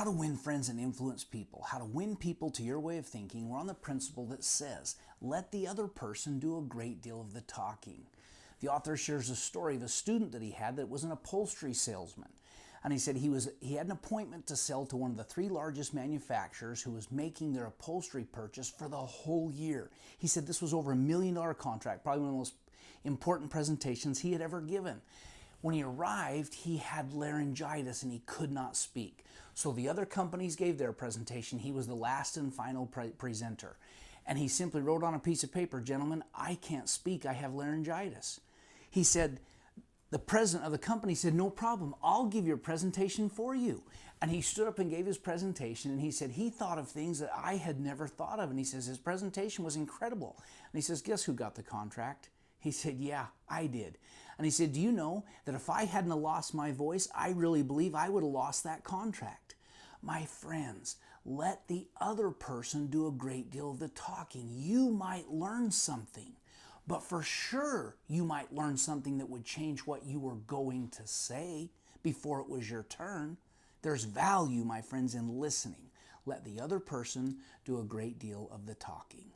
how to win friends and influence people, how to win people to your way of thinking. We're on the principle that says, let the other person do a great deal of the talking. The author shares a story of a student that he had that was an upholstery salesman. And he said he had an appointment to sell to one of the three largest manufacturers who was making their upholstery purchase for the whole year. He said this was over $1 million contract, probably one of the most important presentations he had ever given. When he arrived, he had laryngitis and he could not speak. So the other companies gave their presentation. He was the last and final presenter. And he simply wrote on a piece of paper, "Gentlemen, I can't speak. I have laryngitis." He said, the president of the company said, "No problem. I'll give your presentation for you." And he stood up and gave his presentation, and he said he thought of things that I had never thought of. And he says his presentation was incredible. And he says, "Guess who got the contract?" He said, "Yeah, I did." And he said, "Do you know that if I hadn't lost my voice, I really believe I would have lost that contract?" My friends, let the other person do a great deal of the talking. You might learn something, but for sure you might learn something that would change what you were going to say before it was your turn. There's value, my friends, in listening. Let the other person do a great deal of the talking.